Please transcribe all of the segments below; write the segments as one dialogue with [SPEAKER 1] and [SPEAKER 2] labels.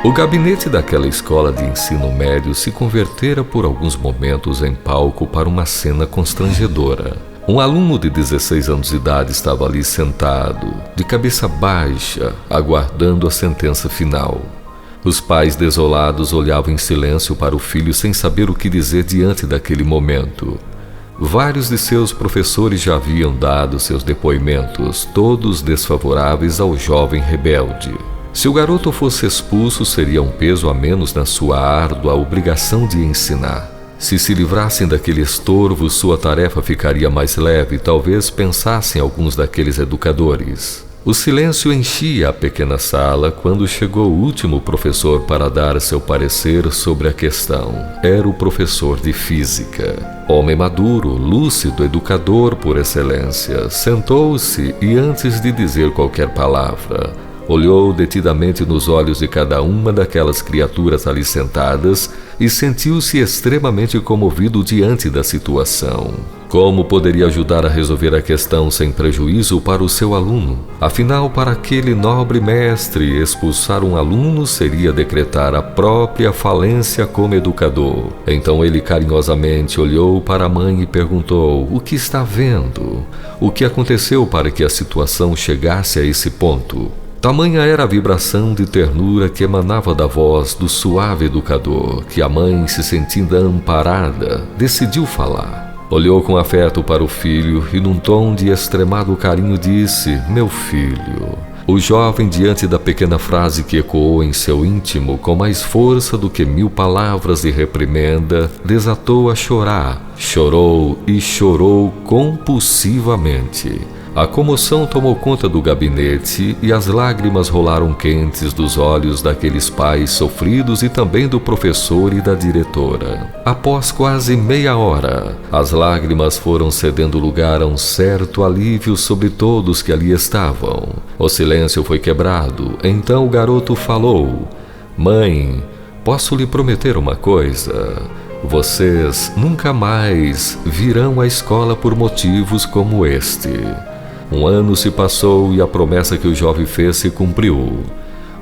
[SPEAKER 1] O gabinete daquela escola de ensino médio se convertera por alguns momentos em palco para uma cena constrangedora. Um aluno de 16 anos de idade estava ali sentado, de cabeça baixa, aguardando a sentença final. Os pais desolados olhavam em silêncio para o filho sem saber o que dizer diante daquele momento. Vários de seus professores já haviam dado seus depoimentos, todos desfavoráveis ao jovem rebelde. Se o garoto fosse expulso, seria um peso a menos na sua árdua obrigação de ensinar. Se livrassem daquele estorvo, sua tarefa ficaria mais leve, talvez pensassem alguns daqueles educadores. O silêncio enchia a pequena sala quando chegou o último professor para dar seu parecer sobre a questão. Era o professor de física. Homem maduro, lúcido, educador por excelência, sentou-se e, antes de dizer qualquer palavra, olhou detidamente nos olhos de cada uma daquelas criaturas ali sentadas e sentiu-se extremamente comovido diante da situação. Como poderia ajudar a resolver a questão sem prejuízo para o seu aluno? Afinal, para aquele nobre mestre, expulsar um aluno seria decretar a própria falência como educador. Então ele carinhosamente olhou para a mãe e perguntou: o que está vendo? O que aconteceu para que a situação chegasse a esse ponto? Tamanha era a vibração de ternura que emanava da voz do suave educador, que a mãe, se sentindo amparada, decidiu falar. Olhou com afeto para o filho e, num tom de extremado carinho, disse: meu filho. O jovem, diante da pequena frase que ecoou em seu íntimo com mais força do que 1000 palavras de reprimenda, desatou a chorar. Chorou e chorou compulsivamente. A comoção tomou conta do gabinete e as lágrimas rolaram quentes dos olhos daqueles pais sofridos e também do professor e da diretora. Após quase meia hora, as lágrimas foram cedendo lugar a um certo alívio sobre todos que ali estavam. O silêncio foi quebrado. Então o garoto falou: mãe, posso lhe prometer uma coisa? Vocês nunca mais virão à escola por motivos como este. Um ano se passou e a promessa que o jovem fez se cumpriu.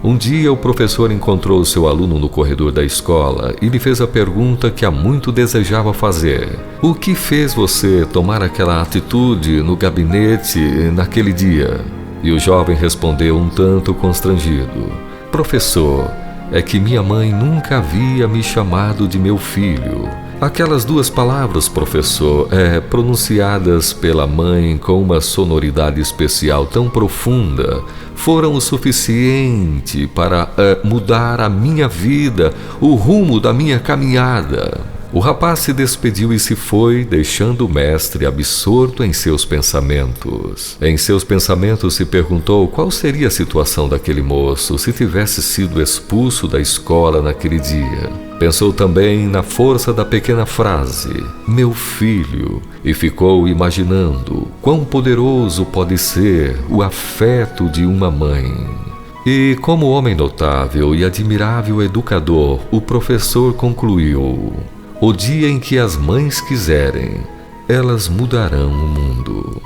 [SPEAKER 1] Um dia o professor encontrou seu aluno no corredor da escola e lhe fez a pergunta que há muito desejava fazer: o que fez você tomar aquela atitude no gabinete naquele dia? E o jovem respondeu um tanto constrangido: professor, é que minha mãe nunca havia me chamado de meu filho. Aquelas 2 palavras, professor, pronunciadas pela mãe com uma sonoridade especial tão profunda, foram o suficiente para mudar a minha vida, o rumo da minha caminhada. O rapaz se despediu e se foi, deixando o mestre absorto em seus pensamentos. Em seus pensamentos se perguntou qual seria a situação daquele moço se tivesse sido expulso da escola naquele dia. Pensou também na força da pequena frase, meu filho, e ficou imaginando quão poderoso pode ser o afeto de uma mãe. E como homem notável e admirável educador, o professor concluiu: o dia em que as mães quiserem, elas mudarão o mundo.